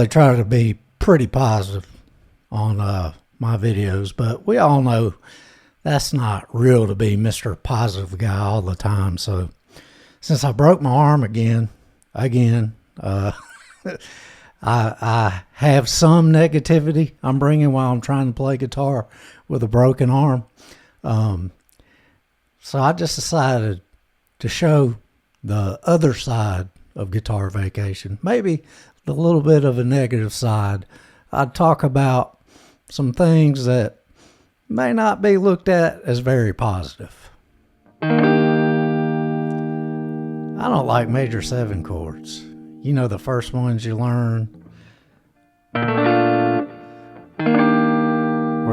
usually try to be pretty positive on my videos, but we all know that's not real to be Mr. Positive Guy all the time. So since I broke my arm again, I have some negativity I'm bringing while I'm trying to play guitar with a broken arm. So I just decided to show the other side of GuitarVaction, maybe a little bit of a negative side. I'd talk about some things that may not be looked at as very positive. I don't like major 7 chords. You know, the first ones you learn were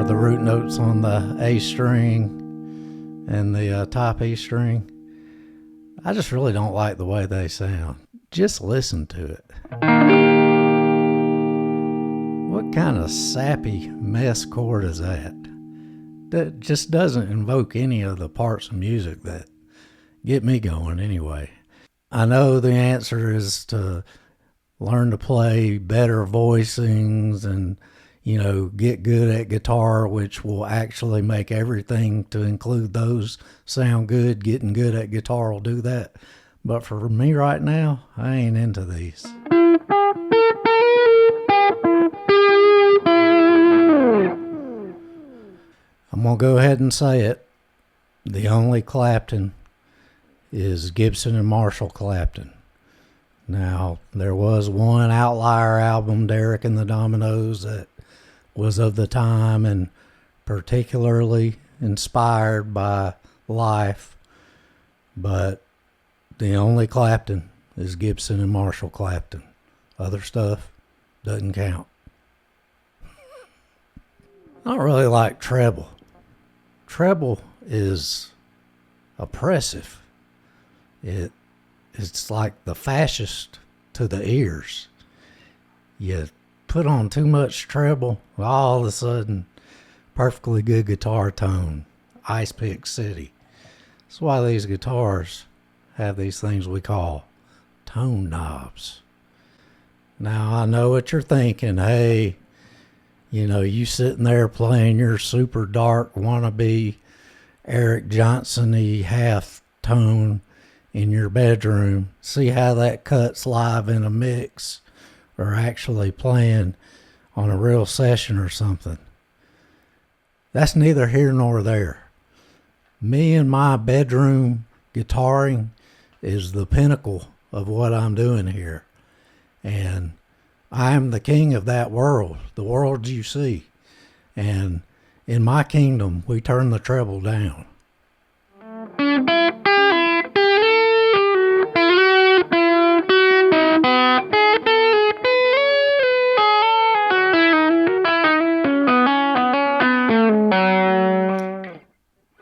the root notes on the A string and the top E string. I just really don't like the way they sound. Just listen to it. What kind of sappy mess chord is that? That just doesn't invoke any of the parts of music that get me going anyway. I know the answer is to learn to play better voicings and, you know, get good at guitar, which will actually make everything to include those sound good. Getting good at guitar will do that. But for me right now, I ain't into these. I'm going to go ahead and say it. The only Clapton is Gibson and Marshall Clapton. Now, there was one outlier album, Derek and the Dominoes, that was of the time and particularly inspired by life, but the only Clapton is Gibson and Marshall Clapton. Other stuff doesn't count. I don't really like treble. Treble is oppressive. It's like the fascist to the ears. You put on too much treble, all of a sudden, perfectly good guitar tone, Ice Pick City. That's why these guitars have these things we call tone knobs. Now, I know what you're thinking. Hey, you know, you sitting there playing your super dark wannabe Eric Johnson-y half tone in your bedroom. See how that cuts live in a mix or actually playing on a real session or something. That's neither here nor there. Me and my bedroom guitaring is the pinnacle of what I'm doing here. And I am the king of that world, the world you see. And in my kingdom, we turn the treble down.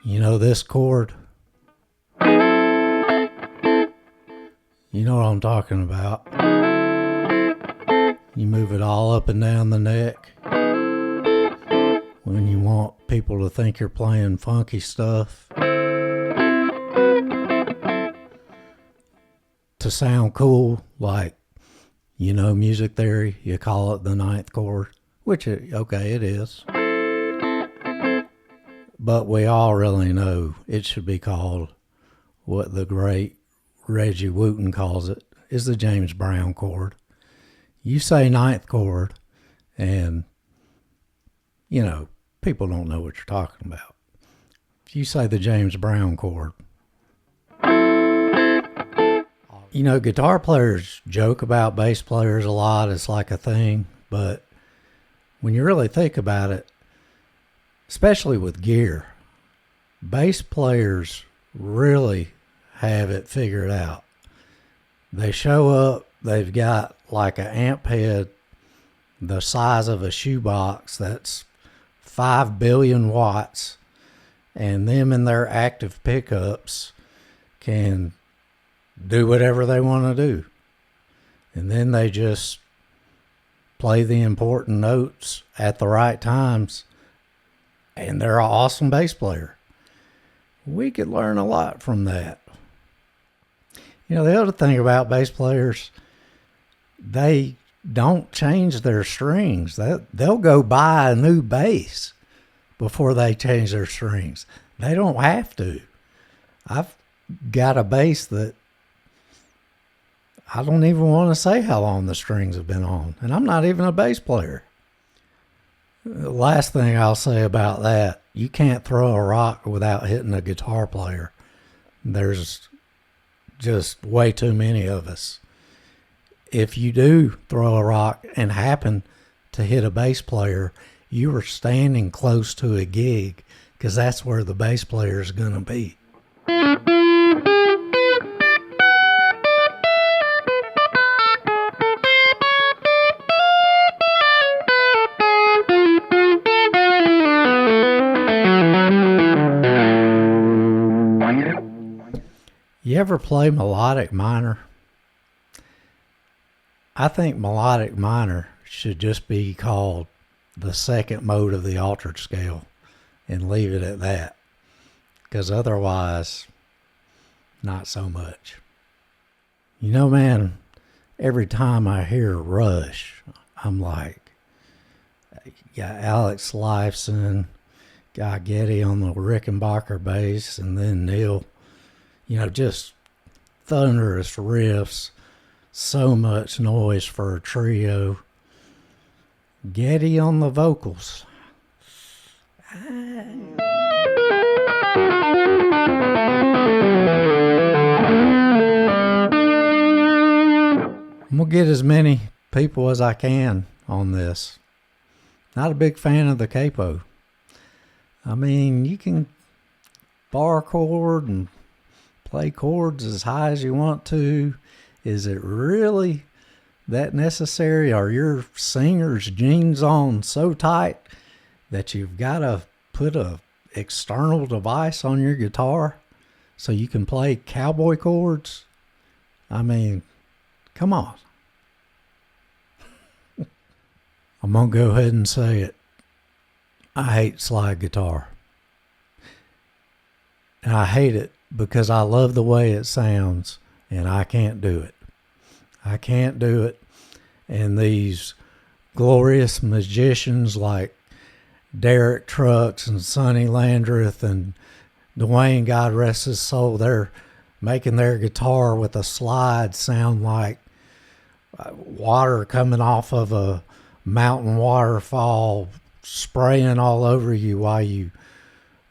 You know this chord? You know what I'm talking about. You move it all up and down the neck when you want people to think you're playing funky stuff. To sound cool, like, you know, music theory, you call it the 9th chord, which, okay, it is. But we all really know it should be called what the great Reggie Wooten calls it, is the James Brown chord. You say 9th chord, and, you know, people don't know what you're talking about. If you say the James Brown chord, you know, guitar players joke about bass players a lot. It's like a thing, but when you really think about it, especially with gear, bass players really have it figured out. They show up, they've got like an amp head the size of a shoebox that's 5 billion watts, and them and their active pickups can do whatever they want to do. And then they just play the important notes at the right times, and they're an awesome bass player. We could learn a lot from that. You know, the other thing about bass players, they don't change their strings. They'll go buy a new bass before they change their strings. They don't have to. I've got a bass that I don't even want to say how long the strings have been on, and I'm not even a bass player. The last thing I'll say about that, you can't throw a rock without hitting a guitar player. There's just way too many of us. If you do throw a rock and happen to hit a bass player, you are standing close to a gig, because that's where the bass player is going to be. You ever play melodic minor? I think melodic minor should just be called the second mode of the altered scale and leave it at that, because otherwise, not so much. You know, man, every time I hear Rush, I'm like, got Alex Lifeson, got Geddy on the Rickenbacker bass, and then Neil. You know, just thunderous riffs, so much noise for a trio. Geddy on the vocals. I'm gonna get as many people as I can on this. Not a big fan of the capo. I mean, you can bar chord and play chords as high as you want to. Is it really that necessary? Are your singer's jeans on so tight that you've got to put a external device on your guitar so you can play cowboy chords? I mean, come on. I'm going to go ahead and say it. I hate slide guitar. And I hate it because I love the way it sounds, and I can't do it. I can't do it. And these glorious magicians like Derek Trucks and Sonny Landreth and Dwayne, God rest his soul, they're making their guitar with a slide sound like water coming off of a mountain waterfall spraying all over you while you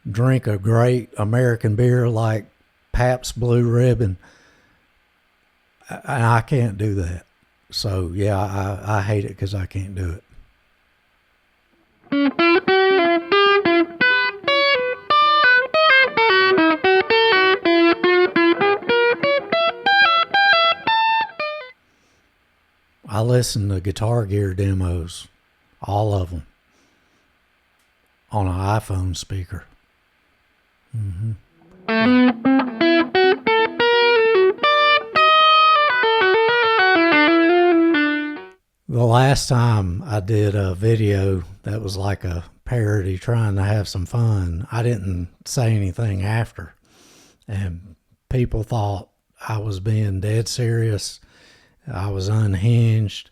drink a great American beer like Pabst Blue Ribbon. And I can't do that. So, yeah, I hate it because I can't do it. I listen to Guitar Gear demos, all of them, on an iPhone speaker. The last time I did a video that was like a parody trying to have some fun, I didn't say anything after. And people thought I was being dead serious. I was unhinged.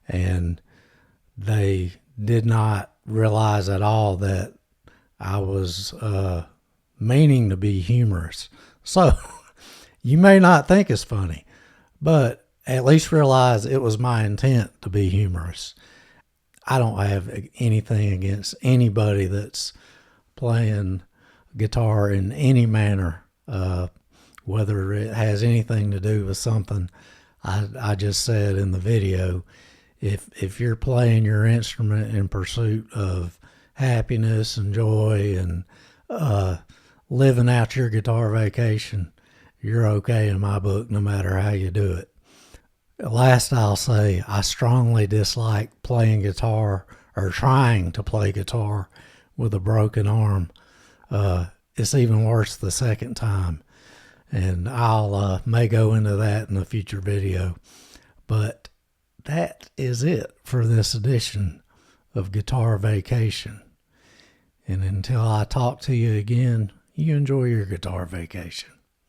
And they did not realize at all that I was meaning to be humorous. So you may not think it's funny, but at least realize it was my intent to be humorous. I don't have anything against anybody that's playing guitar in any manner, whether it has anything to do with something I just said in the video. If you're playing your instrument in pursuit of happiness and joy and living out your guitar vacation, you're okay in my book, no matter how you do it. Last I'll say, I strongly dislike playing guitar or trying to play guitar with a broken arm. It's even worse the second time. And I'll may go into that in a future video. But that is it for this edition of Guitar Vacation. And until I talk to you again, you enjoy your guitar vacation.